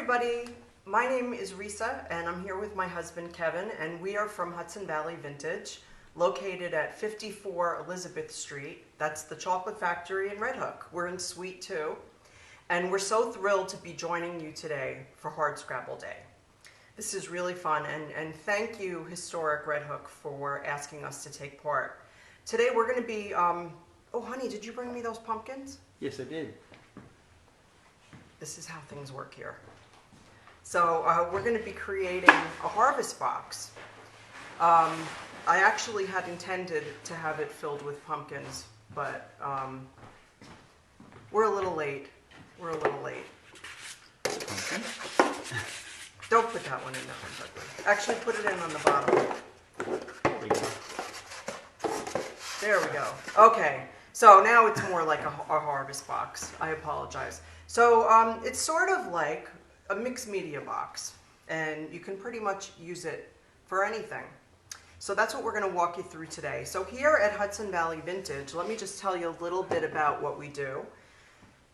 everybody, my name is Risa and I'm here with my husband Kevin, and we are from Hudson Valley Vintage, located at 54 Elizabeth Street. That's the chocolate factory in Red Hook. We're in Suite 2, and we're so thrilled to be joining you today for Hardscrabble Day. This is really fun, and thank you Historic Red Hook for asking us to take part. Today we're going to be, oh honey, did you bring me those pumpkins? Yes, I did. This is how things work here. So we're going to be creating a harvest box. I actually had intended to have it filled with pumpkins, but we're a little late. We're a little late. Pumpkin? Don't put that one in that one, Douglas. Actually, put it in on the bottom. There you go. There we go. Okay, so now it's more like a harvest box. I apologize. So it's sort of like a mixed media box, and you can pretty much use it for anything. So that's what we're going to walk you through today. So here at Hudson Valley Vintage, let me just tell you a little bit about what we do.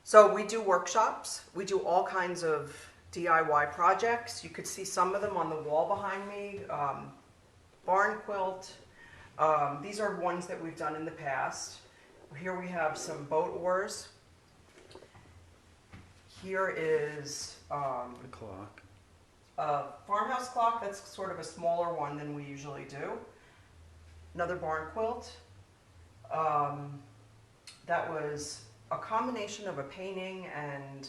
So we do workshops. We do all kinds of DIY projects. You could see some of them on the wall behind me. Barn quilt. These are ones that we've done in the past. Here we have some boat oars. Here is The clock. a farmhouse clock. That's sort of a smaller one than we usually do. Another barn quilt. That was a combination of a painting and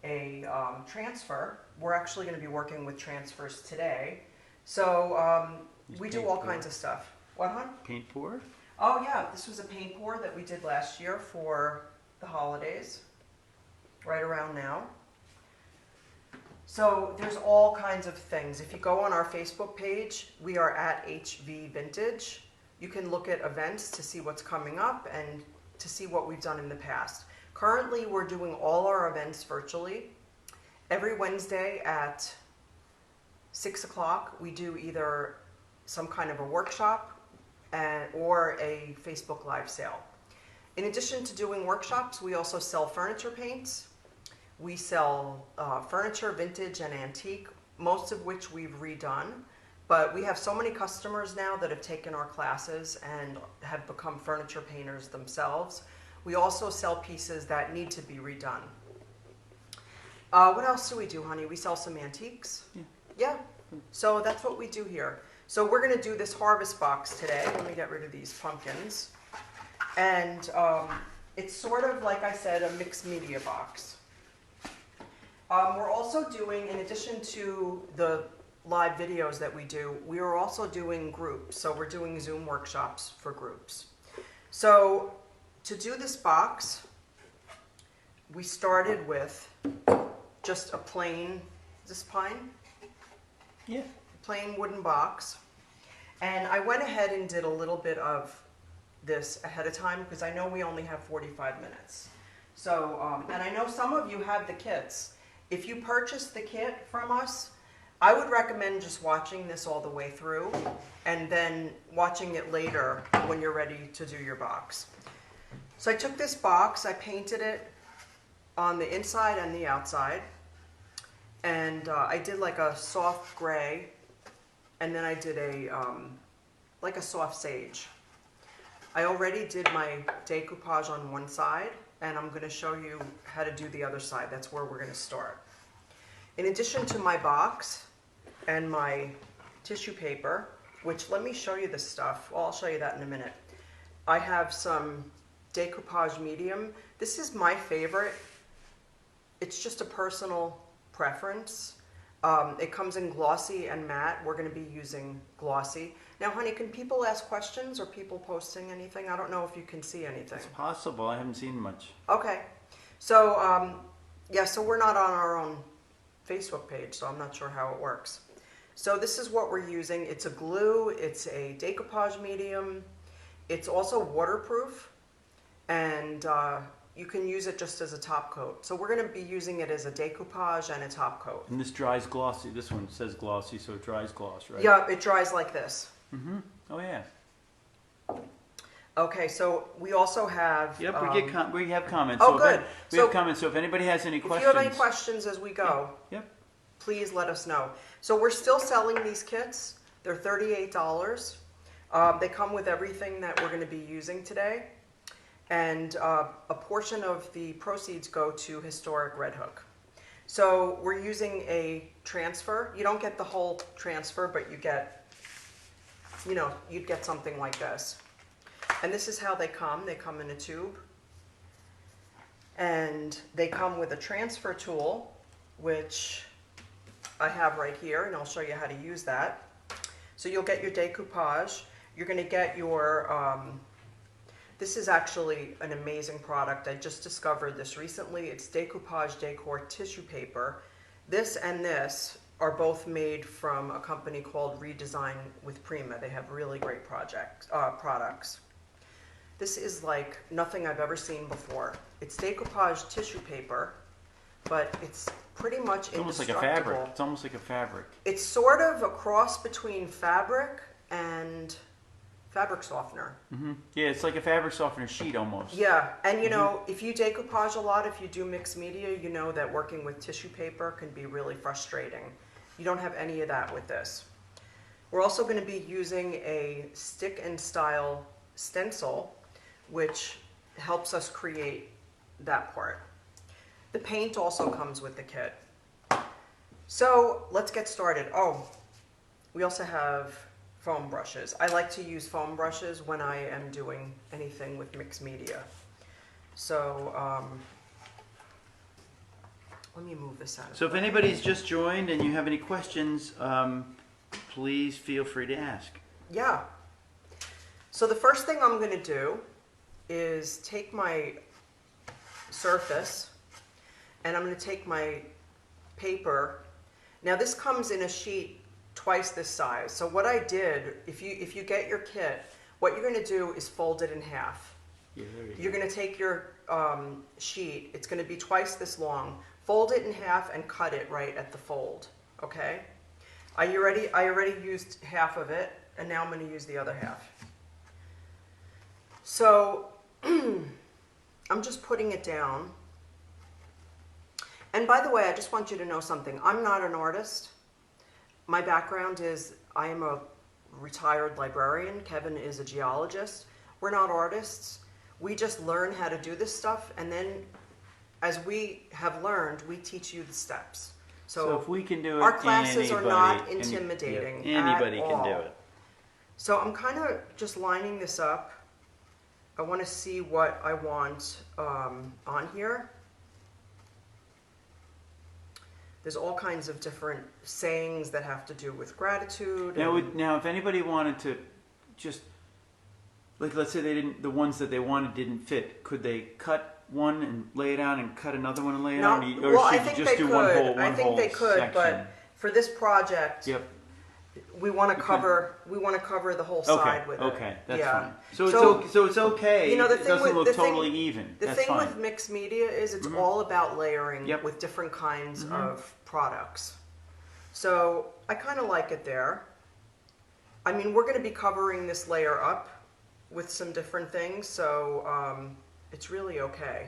a transfer. We're actually going to be working with transfers today. So we do all kinds of stuff. What, hon? Paint pour? Oh yeah, this was a paint pour that we did last year for the holidays, right around now. So there's all kinds of things. If you go on our Facebook page, we are at HV Vintage. You can look at events to see what's coming up and to see what we've done in the past. Currently, we're doing all our events virtually. Every Wednesday at 6 o'clock, we do either some kind of a workshop or a Facebook Live sale. In addition to doing workshops, we also sell furniture paints. We sell furniture, vintage and antique, most of which we've redone. But we have so many customers now that have taken our classes and have become furniture painters themselves. We also sell pieces that need to be redone. What else do we do, honey? We sell some antiques. Yeah. So that's what we do here. So we're going to do this harvest box today. Let me get rid of these pumpkins. And it's sort of, like I said, a mixed media box. We're also doing, in addition to the live videos that we do, we are also doing groups. So we're doing Zoom workshops for groups. So to do this box, we started with just a plain, is this pine? Yeah. Plain wooden box. And I went ahead and did a little bit of this ahead of time because I know we only have 45 minutes. So, and I know some of you have the kits. If you purchase the kit from us, I would recommend just watching this all the way through and then watching it later when you're ready to do your box. So I took this box, I painted it on the inside and the outside, and I did like a soft gray, and then I did a like a soft sage. I already did my decoupage on one side, and I'm going to show you how to do the other side. That's where we're going to start. In addition to my box and my tissue paper, which let me show you this stuff. Well, I'll show you that in a minute. I have some decoupage medium. This is my favorite. It's just a personal preference. It comes in glossy and matte. We're going to be using glossy. Now, honey, can people ask questions or people posting anything? I don't know if you can see anything. It's possible. I haven't seen much. Okay. So, yeah, so we're not on our own Facebook page, so I'm not sure how it works. So this is what we're using. It's a glue. It's a decoupage medium. It's also waterproof, and you can use it just as a top coat. So we're going to be using it as a decoupage and a top coat. And this dries glossy. This one says glossy, so it dries gloss, right? Yeah, it dries like this. Mm-hmm. Oh, yeah. Okay, so we also have. Yep, we have comments. Oh, So good. We So have comments. So if anybody has any if questions, you have any questions as we go, Yep. please let us know. So we're still selling these kits. They're $38. They come with everything that we're going to be using today. And a portion of the proceeds go to Historic Red Hook. So we're using a transfer. You don't get the whole transfer, but you get, you'd get something like this. And this is how they come. They come in a tube. And they come with a transfer tool, which I have right here, and I'll show you how to use that. So you'll get your decoupage. You're going to get your, this is actually an amazing product. I just discovered this recently. It's decoupage decor tissue paper. This and this are both made from a company called Redesign with Prima. They have really great products. This is like nothing I've ever seen before. It's decoupage tissue paper, but it's pretty much It's almost like a indestructible. fabric. It's almost like a fabric. It's sort of a cross between fabric and fabric softener. Hmm. Yeah, it's like a fabric softener sheet almost. Yeah, and if you decoupage a lot, if you do mixed media, you know that working with tissue paper can be really frustrating. You don't have any of that with this. We're also going to be using a stick and style stencil, which helps us create that part. The paint also comes with the kit. So let's get started. Oh, we also have foam brushes. I like to use foam brushes when I am doing anything with mixed media. So let me move this out. So if anybody's just joined and you have any questions, please feel free to ask. Yeah. So the first thing I'm going to do is take my surface and I'm going to take my paper. Now this comes in a sheet twice this size. So what I did, if you get your kit, what you're going to do is fold it in half. Yeah, there you You're going to take your sheet, it's going to be twice this long, fold it in half and cut it right at the fold, okay? Are you ready? I already used half of it, and now I'm going to use the other half. So I'm just putting it down. And by the way, I just want you to know something. I'm not an artist. My background is I am a retired librarian. Kevin is a geologist. We're not artists. We just learn how to do this stuff, and then as we have learned, we teach you the steps. So if we can do it, our classes are not anybody- intimidating anybody at can do all. it. So I'm kind of just lining this up. I want to see what I want on here. There's all kinds of different sayings that have to do with gratitude. Now, if anybody wanted to just, like, let's say the ones that they wanted didn't fit, could they cut one and lay it on and cut another one and lay it on? Or well, I should you think just they do could. one whole I think they could, section? but for this project, Yep. we want to cover the whole side with it. Okay, that's Yeah. fine. So it's okay. The It thing doesn't with look the thing- totally even. The That's thing fine. with mixed media is it's Mhm. all about layering Yep. with different kinds Mhm. of products. So I kind of like it there. I mean, we're going to be covering this layer up with some different things, so it's really okay.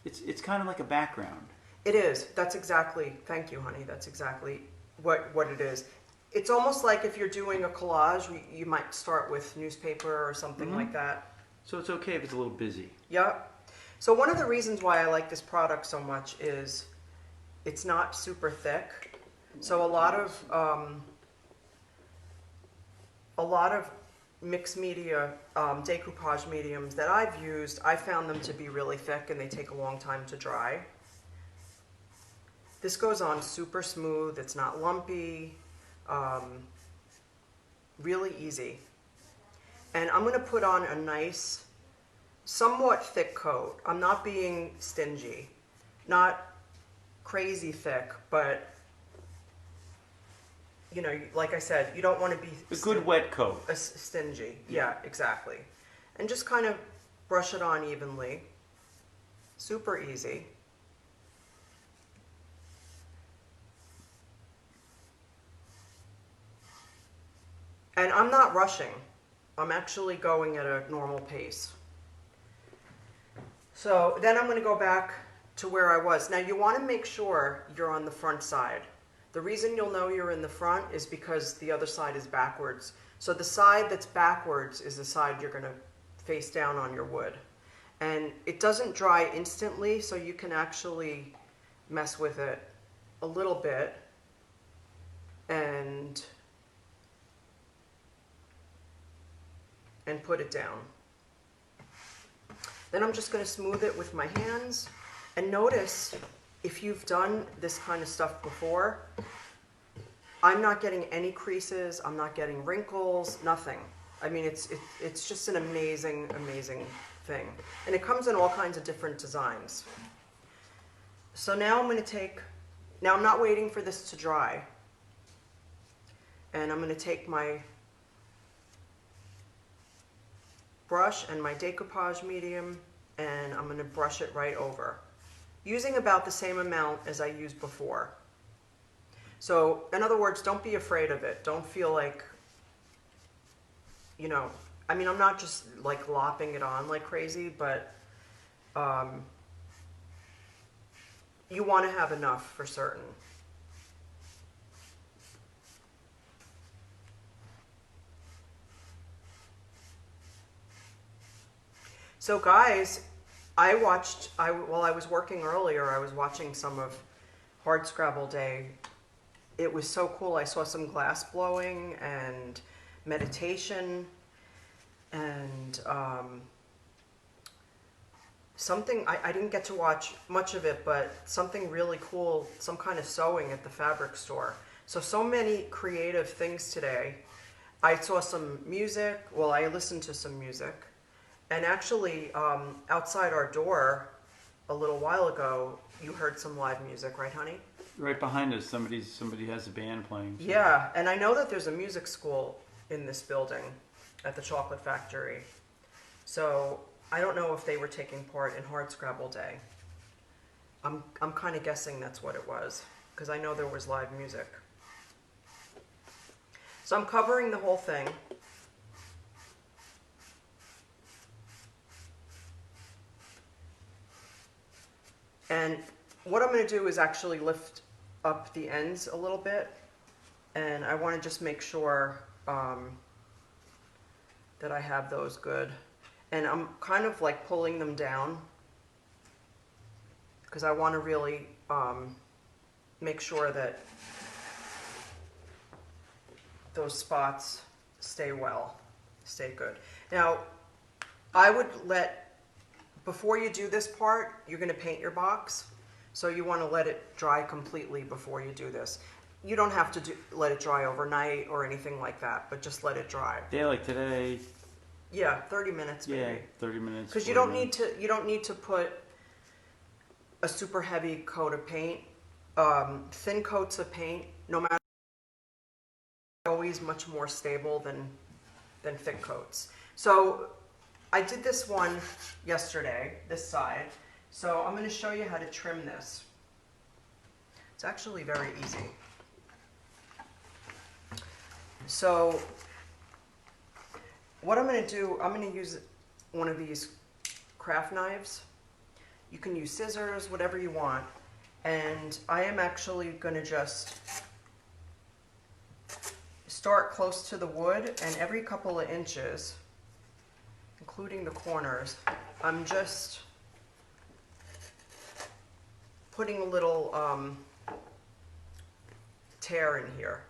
It's kind of like a background. It is. That's exactly. Thank you, honey. That's exactly what it is. It's almost like if you're doing a collage, you might start with newspaper or something Mhm. like that. So it's okay if it's a little busy. Yep. So one of the reasons why I like this product so much is it's not super thick. So a lot of mixed media decoupage mediums that I've used, I found them to be really thick and they take a long time to dry. This goes on super smooth. It's not lumpy. Really easy. And I'm going to put on a nice, somewhat thick coat. I'm not being stingy. Not crazy thick, but like I said, you don't want to be A good wet coat. stingy. Yeah, exactly. And just kind of brush it on evenly. Super easy. And I'm not rushing. I'm actually going at a normal pace. So then I'm going to go back to where I was. Now you want to make sure you're on the front side. The reason you'll know you're in the front is because the other side is backwards. So the side that's backwards is the side you're going to face down on your wood. And it doesn't dry instantly, so you can actually mess with it a little bit and put it down. Then I'm just going to smooth it with my hands. And notice, if you've done this kind of stuff before, I'm not getting any creases, I'm not getting wrinkles, nothing. I mean, it's just an amazing, amazing thing. And it comes in all kinds of different designs. So now I'm going to take, now I'm not waiting for this to dry. And I'm going to take my brush and my decoupage medium, and I'm going to brush it right over, using about the same amount as I used before. So in other words, don't be afraid of it. Don't feel like, you know, I mean, I'm not just like lopping it on like crazy, but you want to have enough for certain. So guys, while I was working earlier, I was watching some of Hardscrabble Day. It was so cool. I saw some glass blowing and meditation and something, I didn't get to watch much of it, but something really cool, some kind of sewing at the fabric store. So many creative things today. I saw some music, well, I listened to some music. And actually, outside our door a little while ago, you heard some live music, right, honey? Right behind us, somebody has a band playing. So. Yeah, and I know that there's a music school in this building at the Chocolate Factory. So I don't know if they were taking part in Hardscrabble Day. I'm kind of guessing that's what it was, because I know there was live music. So I'm covering the whole thing. And what I'm going to do is actually lift up the ends a little bit. And I want to just make sure that I have those good. And I'm kind of like pulling them down because I want to really make sure that those spots stay good. Now, I would before you do this part, you're going to paint your box. So you want to let it dry completely before you do this. You don't have to let it dry overnight or anything like that, but just let it dry. Day like today. Yeah, 30 minutes maybe. Yeah, 30 minutes. Because you don't need to put a super heavy coat of paint. Thin coats of paint, no matter, are always much more stable than thick coats. So I did this one yesterday, this side. So I'm going to show you how to trim this. It's actually very easy. So what I'm going to do, I'm going to use one of these craft knives. You can use scissors, whatever you want. And I am actually going to just start close to the wood, and every couple of inches, including the corners, I'm just putting a little tear in here.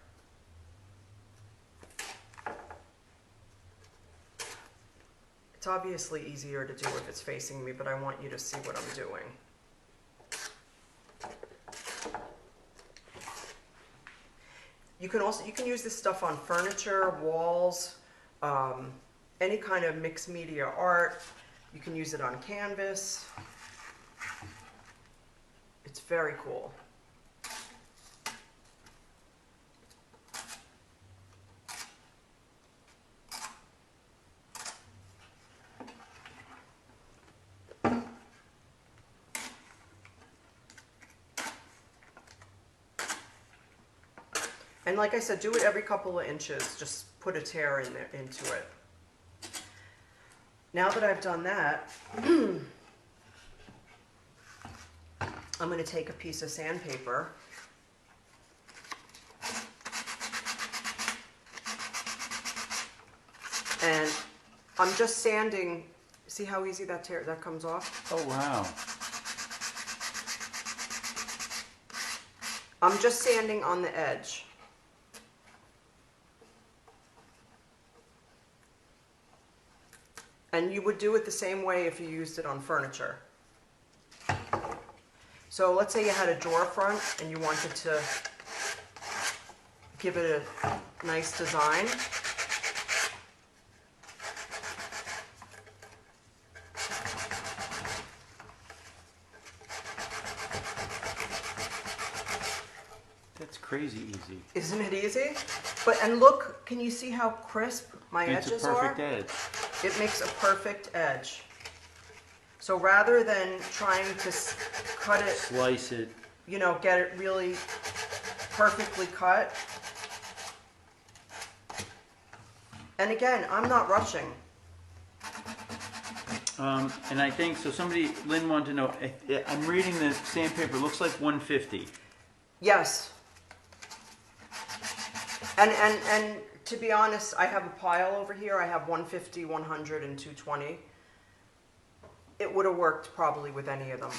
It's obviously easier to do if it's facing me, but I want you to see what I'm doing. You can use this stuff on furniture, walls, any kind of mixed media art. You can use it on canvas. It's very cool. And like I said, do it every couple of inches. Just put a tear in there, into it. Now that I've done that, I'm going to take a piece of sandpaper and I'm just sanding. See how easy that comes off? Oh, wow. I'm just sanding on the edge. And you would do it the same way if you used it on furniture. So let's say you had a drawer front and you wanted to give it a nice design. That's crazy easy. Isn't it easy? And look, can you see how crisp my It's edges a perfect are? edge. It makes a perfect edge. So rather than trying to cut it, Slice it. you know, get it really perfectly cut. And again, I'm not rushing. And I think, so Lynn wanted to know, I'm reading the sandpaper, it looks like 150. Yes. And to be honest, I have a pile over here. I have 150, 100, and 220. It would have worked probably with any of them.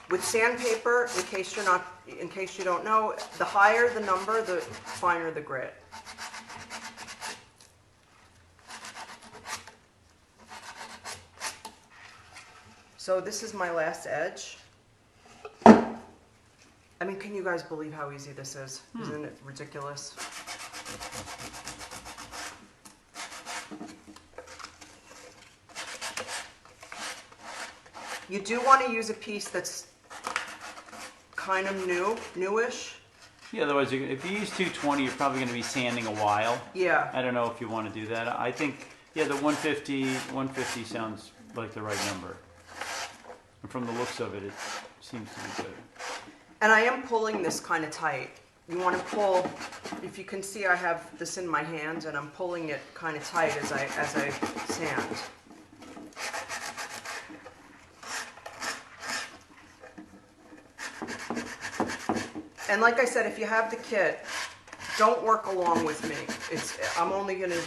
With sandpaper, in case you don't know, the higher the number, the finer the grit. So this is my last edge. I mean, can you guys believe how easy this is? Isn't it ridiculous? You do want to use a piece that's kind of newish. Yeah, otherwise, if you use 220, you're probably going to be sanding a while. Yeah. I don't know if you want to do that. I think, yeah, the 150 sounds like the right number. And from the looks of it, it seems to be good. And I am pulling this kind of tight. You want to pull, if you can see I have this in my hand and I'm pulling it kind of tight as I sand. And like I said, if you have the kit, don't work along with me. I'm only going to,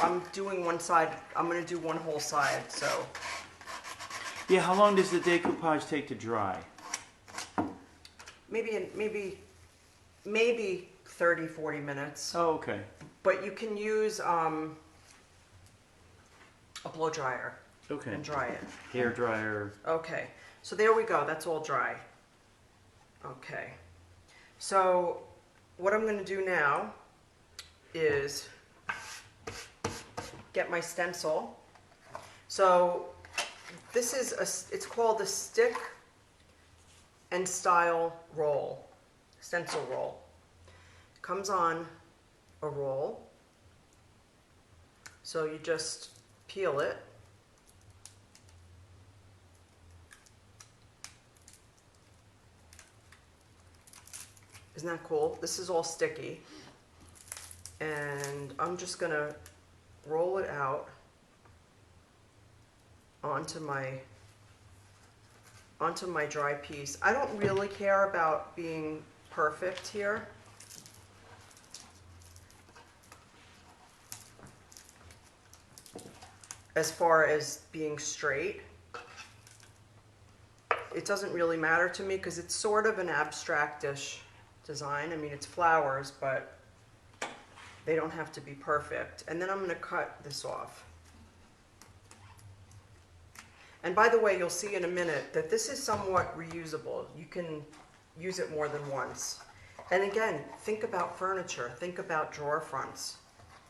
I'm doing one side, I'm going to do one whole side, so. Yeah, how long does the decoupage take to dry? Maybe 30, 40 minutes. Oh, okay. But you can use a blow dryer Okay. and dry it. Hair dryer. Okay, so there we go. That's all dry. Okay, so what I'm going to do now is get my stencil. So this is it's called the stick and style roll, stencil roll. It comes on a roll, so you just peel it. Isn't that cool? This is all sticky, and I'm just gonna roll it out onto my dry piece. I don't really care about being perfect here. As far as being straight, it doesn't really matter to me because it's sort of an abstractish design. I mean, it's flowers, but they don't have to be perfect. And then I'm going to cut this off. And by the way, you'll see in a minute that this is somewhat reusable. You can use it more than once. And again, think about furniture. Think about drawer fronts.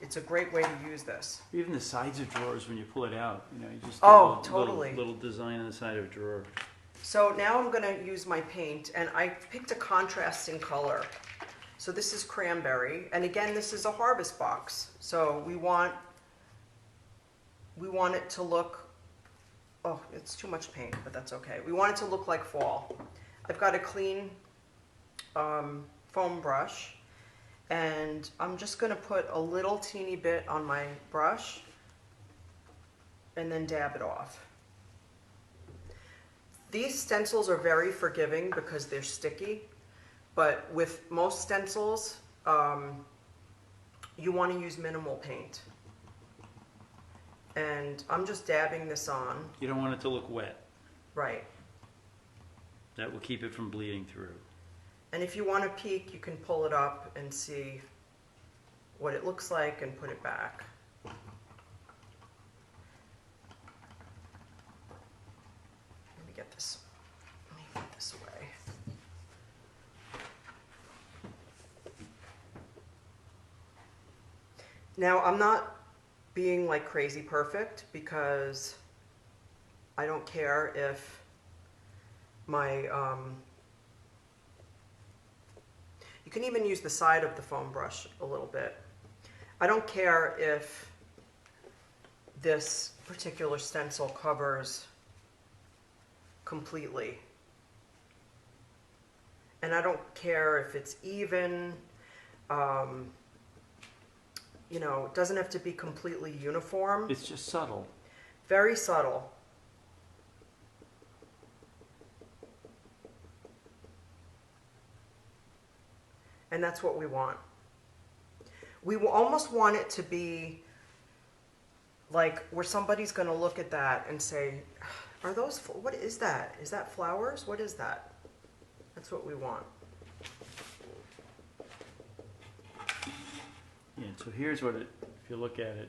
It's a great way to use this. Even the sides of drawers, when you pull it out, you just do Oh, a totally. little design on the side of a drawer. So now I'm going to use my paint, and I picked a contrasting color. So this is cranberry, and again, this is a harvest box. So we want it to look, oh, it's too much paint, but that's okay. We want it to look like fall. I've got a clean foam brush, and I'm just going to put a little teeny bit on my brush. and then dab it off. These stencils are very forgiving because they're sticky, but with most stencils, you want to use minimal paint. And I'm just dabbing this on. You don't want it to look wet. Right. That will keep it from bleeding through. And if you want to peek, you can pull it up and see what it looks like and put it back. Let me get this. Let me put this away. Now, I'm not being like crazy perfect because I don't care if my, you can even use the side of the foam brush a little bit. I don't care if this particular stencil covers completely. And I don't care if it's even, you know, it doesn't have to be completely uniform. It's just subtle. Very subtle. And that's what we want. We almost want it to be like where somebody's going to look at that and say, are those, what is that? Is that flowers? What is that? That's what we want. Yeah, so here's what it, if you look at it.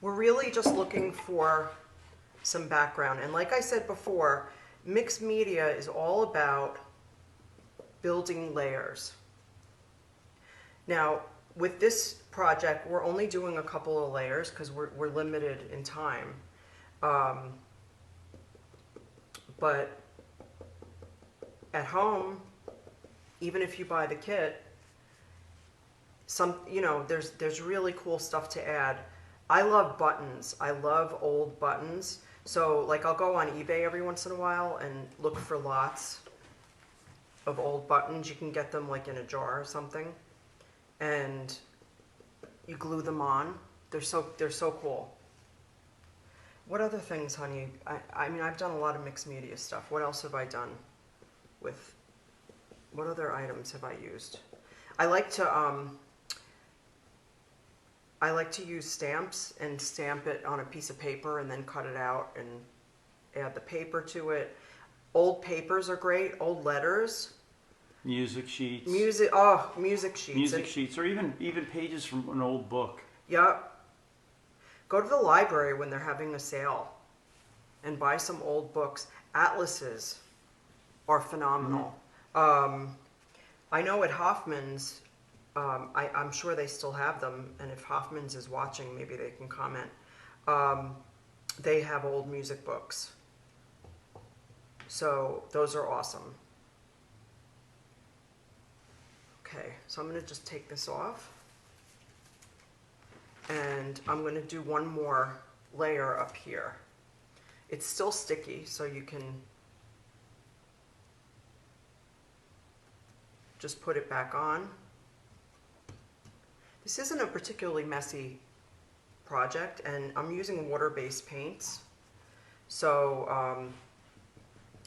We're really just looking for some background. And like I said before, mixed media is all about building layers. Now, with this project, we're only doing a couple of layers because we're limited in time. But at home, even if you buy the kit, you know, there's really cool stuff to add. I love buttons. I love old buttons. So like I'll go on eBay every once in a while and look for lots of old buttons. You can get them like in a jar or something. And you glue them on. They're so cool. What other things, honey? I mean, I've done a lot of mixed media stuff. What else have I done with, what other items have I used? I like to use stamps and stamp it on a piece of paper and then cut it out and add the paper to it. Old papers are great, old letters. Music sheets. Music sheets. Music sheets, or even pages from an old book. Yep. Go to the library when they're having a sale and buy some old books. Atlases are phenomenal. Mm-hmm. I know at Hoffman's, I'm sure they still have them, and if Hoffman's is watching, maybe they can comment. They have old music books. So those are awesome. Okay, so I'm going to just take this off. And I'm going to do one more layer up here. It's still sticky, so you can just put it back on. This isn't a particularly messy project, and I'm using water-based paints. So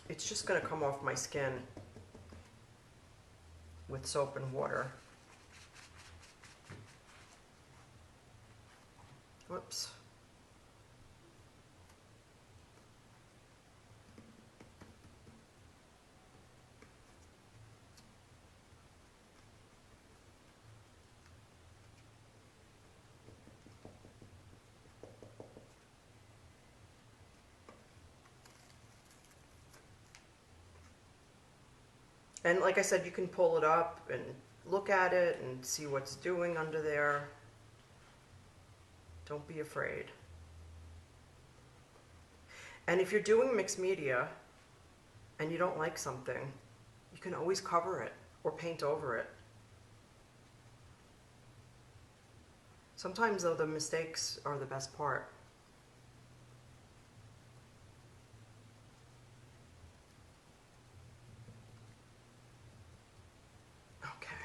it's just going to come off my skin with soap and water. Whoops. And like I said, you can pull it up and look at it and see what's doing under there. Don't be afraid. And if you're doing mixed media and you don't like something, you can always cover it or paint over it. Sometimes, though, the mistakes are the best part. Okay.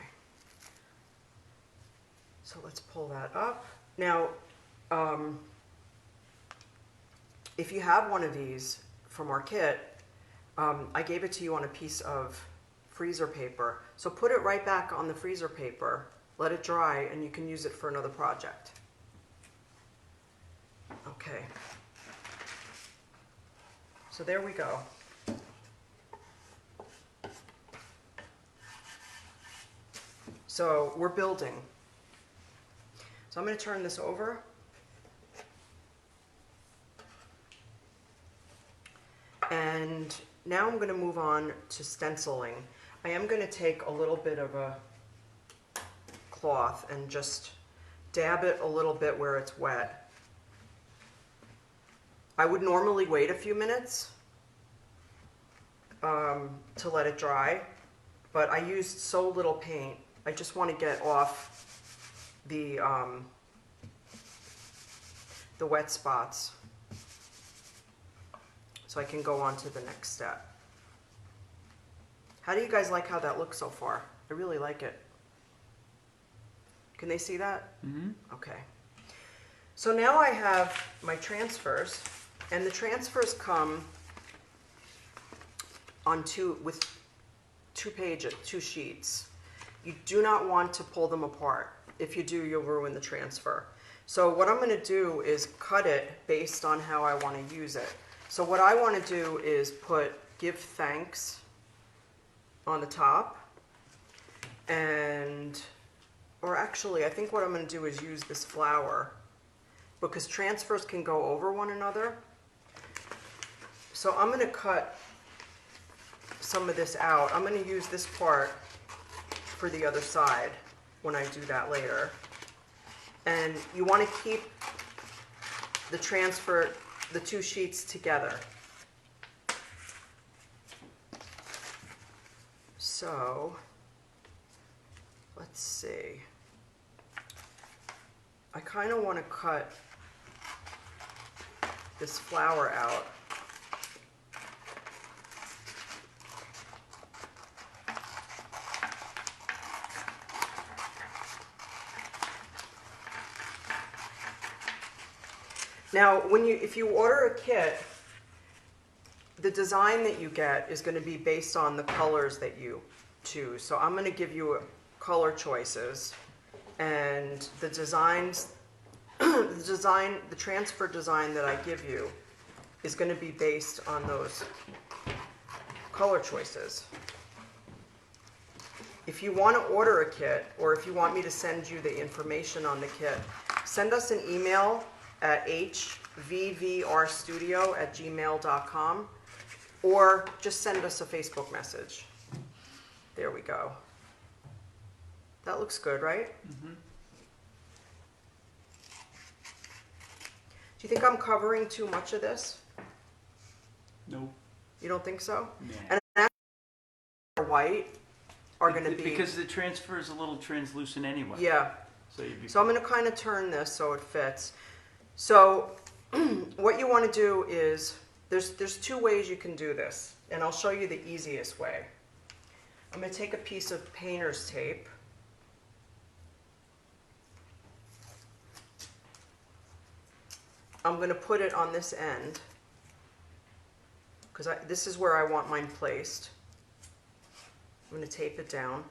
So let's pull that up. Now, if you have one of these from our kit, I gave it to you on a piece of freezer paper. So put it right back on the freezer paper, let it dry, and you can use it for another project. Okay. So there we go. So we're building. So I'm going to turn this over. And now I'm going to move on to stenciling. I am going to take a little bit of a cloth and just dab it a little bit where it's wet. I would normally wait a few minutes to let it dry, but I used so little paint. I just want to get off the wet spots so I can go on to the next step. How do you guys like how that looks so far? I really like it. Can they see that? Mm-hmm. Okay. So now I have my transfers, and the transfers come on two sheets. You do not want to pull them apart. If you do, you'll ruin the transfer. So what I'm going to do is cut it based on how I want to use it. So what I want to do is put "Give Thanks" on the top, or actually I think what I'm going to do is use this flower, because transfers can go over one another. So I'm going to cut some of this out. I'm going to use this part for the other side when I do that later. And you want to keep the transfer, the two sheets together. So, let's see. I kind of want to cut this flower out. Now, if you order a kit, the design that you get is going to be based on the colors that you choose. So I'm going to give you color choices, and the transfer design that I give you is going to be based on those color choices. If you want to order a kit, or if you want me to send you the information on the kit, send us an email at hvvrstudio@gmail.com, or just send us a Facebook message. There we go. That looks good, right? Mm-hmm. Do you think I'm covering too much of this? No. You don't think so? Nah. And white are going to be... Because the transfer is a little translucent anyway. Yeah. So I'm going to kind of turn this so it fits. So what you want to do is, there's two ways you can do this, and I'll show you the easiest way. I'm going to take a piece of painter's tape. I'm going to put it on this end, because this is where I want mine placed. I'm going to tape it down,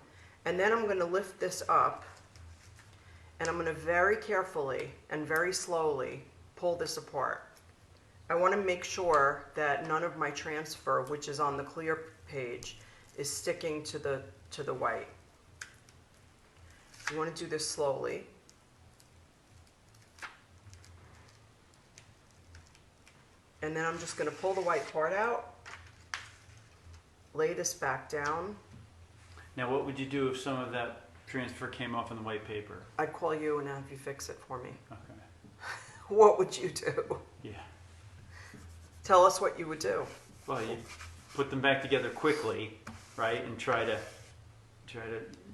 and then I'm going to lift this up, and I'm going to very carefully and very slowly pull this apart. I want to make sure that none of my transfer, which is on the clear page, is sticking to the white. You want to do this slowly. And then I'm just going to pull the white part out, lay this back down. Now, what would you do if some of that transfer came off on the white paper? I'd call you and have you fix it for me. Okay. What would you do? Yeah. Tell us what you would do. Well, you put them back together quickly, right, and try to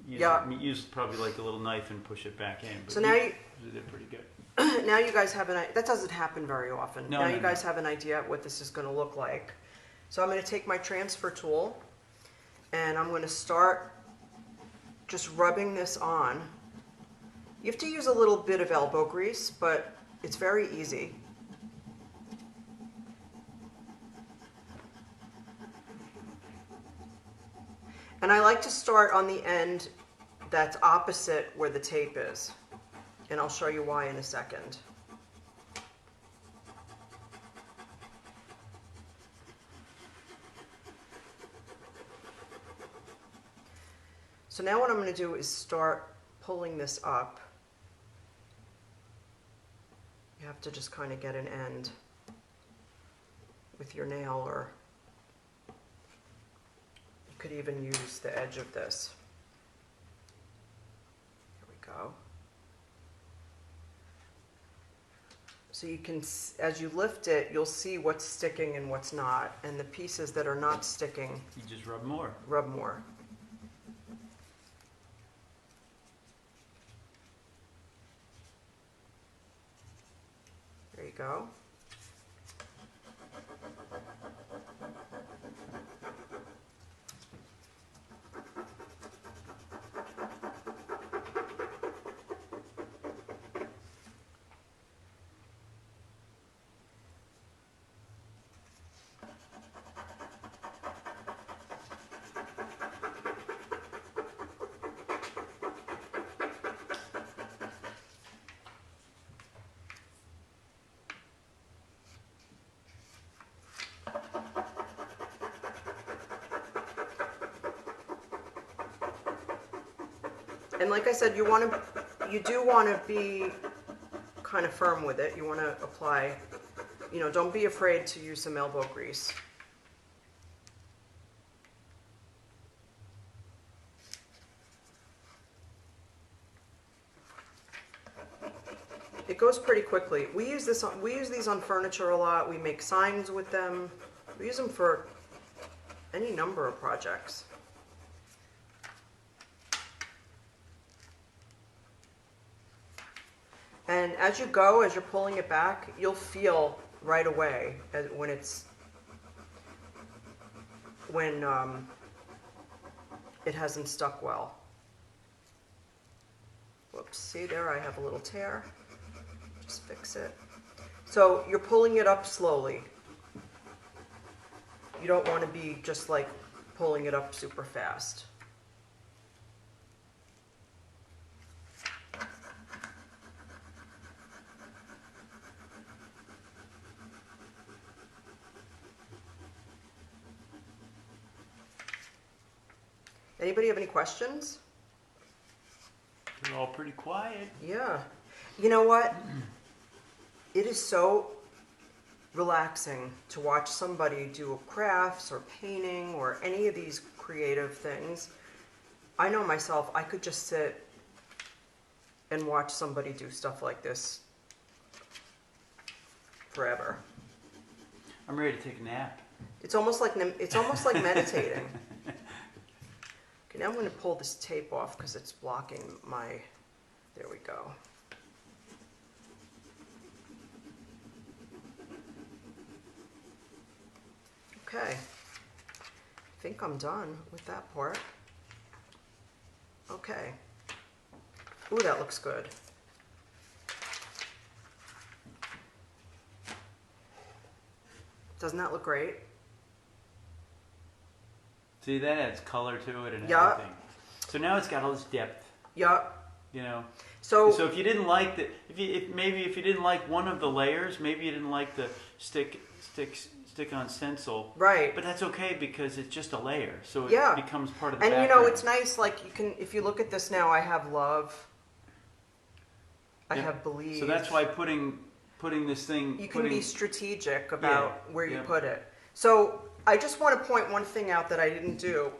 use probably like a little knife and push it back in. But So now you did pretty good. now you guys have that doesn't happen very often. No, now no, you guys have an idea what this is going to look like. So I'm going to take my transfer tool, and I'm going to start just rubbing this on You have to use a little bit of elbow grease, but it's very easy. And I like to start on the end that's opposite where the tape is. And I'll show you why in a second. So now what I'm going to do is start pulling this up. You have to just kind of get an end with your nail, or you could even use the edge of this. Here we go. So you can, as you lift it, you'll see what's sticking and what's not, and the pieces that are not sticking, You just rub more. rub more. There you go. And like I said, you do want to be kind of firm with it. You want to apply, don't be afraid to use some elbow grease. It goes pretty quickly. We use these on furniture a lot. We make signs with them. We use them for any number of projects. And as you go, as you're pulling it back, you'll feel right away when it hasn't stuck well. Whoops, see there, I have a little tear. Just fix it. So you're pulling it up slowly. You don't want to be just like pulling it up super fast. Anybody have any questions? They're all pretty quiet. Yeah. You know what? It is so relaxing to watch somebody do crafts or painting or any of these creative things. I know myself, I could just sit and watch somebody do stuff like this forever. I'm ready to take a nap. It's almost like meditating. Okay, now I'm going to pull this tape off because it's blocking my, there we go. Okay, I think I'm done with that part. Okay. Ooh, that looks good. Doesn't that look great? See, that adds color to it and Yeah. everything. So now it's got all this depth. Yup. You know. So if you didn't like if you didn't like one of the layers, maybe you didn't like the stick on stencil. right. But that's okay because it's just a layer, so it Yeah. becomes part of the And background. it's nice, like you can, if you look at this now, I have love. I Yeah. have believe. So that's why putting this thing. You can be strategic about where you yeah. put it. So I just want to point one thing out that I didn't do,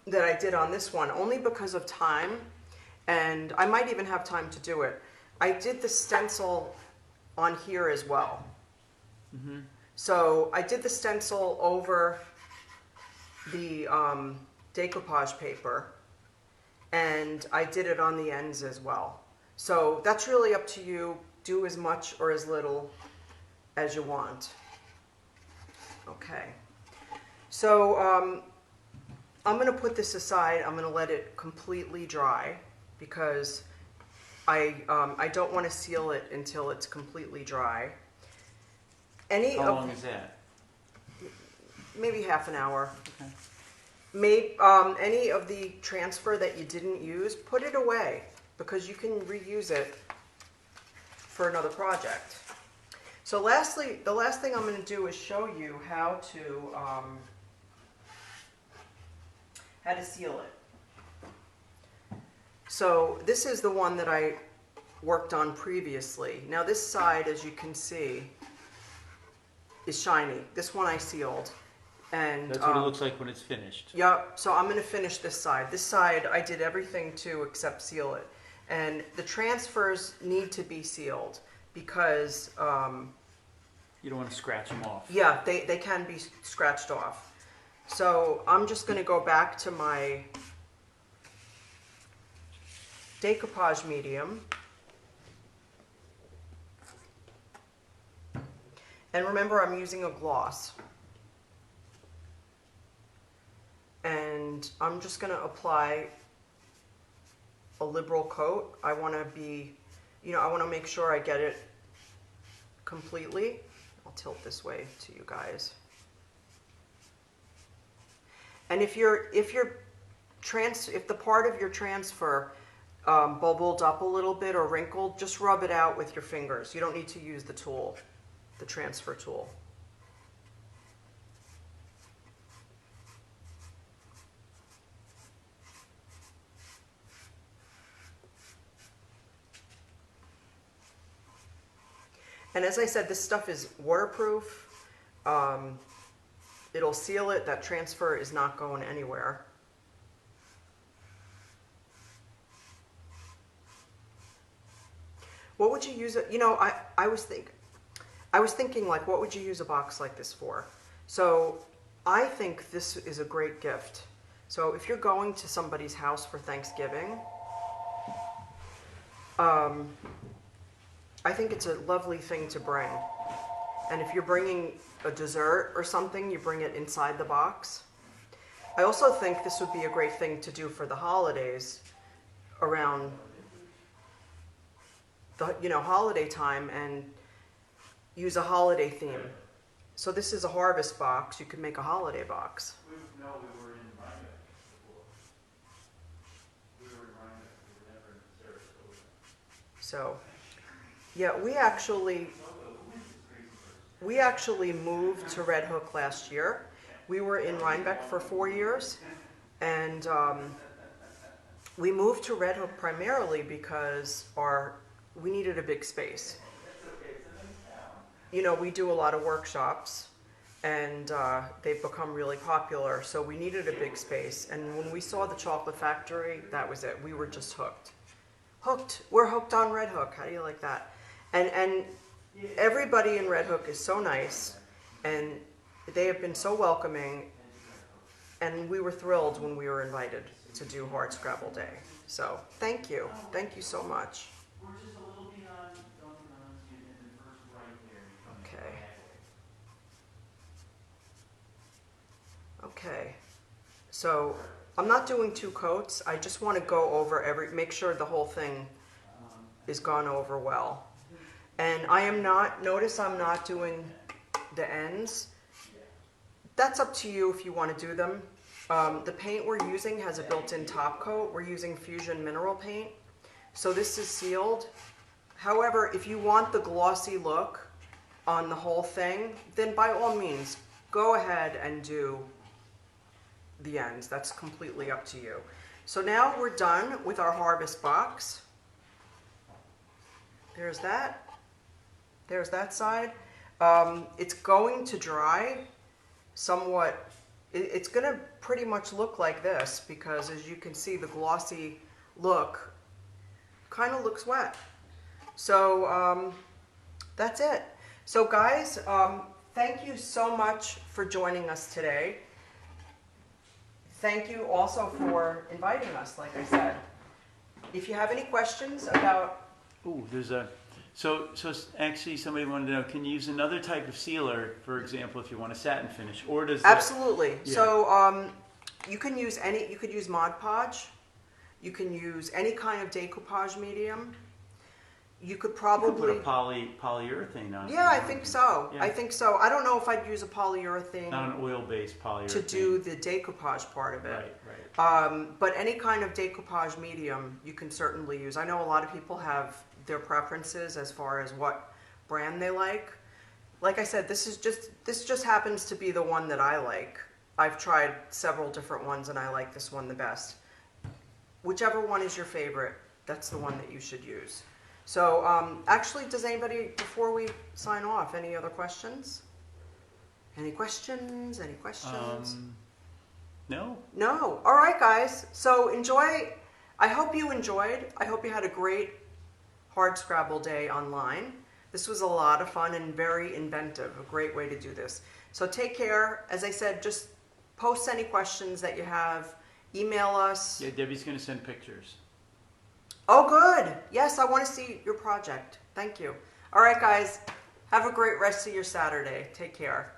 that I did on this one, only because of time, and I might even have time to do it. I did the stencil on here as well. Mm-hmm. So I did the stencil over the decoupage paper, and I did it on the ends as well. So that's really up to you. Do as much or as little as you want. Okay. So I'm going to put this aside. I'm going to let it completely dry because I don't want to seal it until it's completely dry. Any How of long is that? maybe half an hour. Okay. Any of the transfer that you didn't use, put it away because you can reuse it for another project. So lastly, the last thing I'm going to do is show you how to seal it. So this is the one that I worked on previously. Now this side, as you can see, is shiny. This one I sealed. And That's what it looks like when it's finished. Yep, so I'm going to finish this side. This side, I did everything to except seal it. And the transfers need to be sealed because, You don't want to scratch them off. yeah, they can be scratched off. So I'm just going to go back to my decoupage medium. And remember, I'm using a gloss. And I'm just going to apply a liberal coat. I want to be, I want to make sure I get it completely. I'll tilt this way to you guys. And if the part of your transfer bubbled up a little bit or wrinkled, just rub it out with your fingers. You don't need to use the tool, the transfer tool. And as I said, this stuff is waterproof. It'll seal it. That transfer is not going anywhere. What would you use it? I was thinking like, what would you use a box like this for? So I think this is a great gift. So if you're going to somebody's house for Thanksgiving, I think it's a lovely thing to bring. And if you're bringing a dessert or something, you bring it inside the box. I also think this would be a great thing to do for the holidays around the, holiday time and use a holiday theme. So this is a harvest box. You could make a holiday box. We were in Rhinebeck before. We were in Rhinebeck. We were never in Sarasota. So, yeah, we actually moved to Red Hook last year. We were in Rhinebeck for 4 years, and we moved to Red Hook primarily because we needed a big space. We do a lot of workshops, and they've become really popular, so we needed a big space. And when we saw the chocolate factory, that was it. We were just hooked. We're hooked on Red Hook. How do you like that? And everybody in Red Hook is so nice, and they have been so welcoming, and we were thrilled when we were invited to do Hard Scrabble Day. So thank you so much. We're just a little beyond Dunkin' Donuts and the first right there. Okay, so I'm not doing 2 coats. I just want to go over make sure the whole thing is gone over well. And notice I'm not doing the ends. That's up to you if you want to do them. The paint we're using has a built-in top coat. We're using Fusion mineral paint. So this is sealed. However, if you want the glossy look on the whole thing, then by all means, go ahead and do the ends. That's completely up to you. So now we're done with our harvest box. There's that. There's that side. It's going to dry somewhat. It's going to pretty much look like this because, as you can see, the glossy look kind of looks wet. So that's it. So guys, thank you so much for joining us today. Thank you also for inviting us, like I said. If you have any questions about... Ooh, there's a... So actually somebody wanted to know, can you use another type of sealer, for example, if you want a satin finish, or does Absolutely. Yeah. So you can use you could use Mod Podge. You can use any kind of decoupage medium. You could You could probably. put a polyurethane on it. Yeah, I think so. Yeah. I think so. I don't know if I'd use a polyurethane Not an oil-based polyurethane. to do the decoupage part of it. Right. But any kind of decoupage medium you can certainly use. I know a lot of people have their preferences as far as what brand they like. Like I said, this just happens to be the one that I like. I've tried several different ones and I like this one the best. Whichever one is your favorite, that's the one that you should use. So actually, does anybody, before we sign off, any other questions? Any questions? Any questions? No. No. All right, guys. So enjoy. I hope you enjoyed. I hope you had a great Hardscrabble day online. This was a lot of fun and very inventive. A great way to do this. So take care. As I said, just post any questions that you have. Email us. Yeah, Debbie's going to send pictures. Oh, good. Yes, I want to see your project. Thank you. All right, guys. Have a great rest of your Saturday. Take care.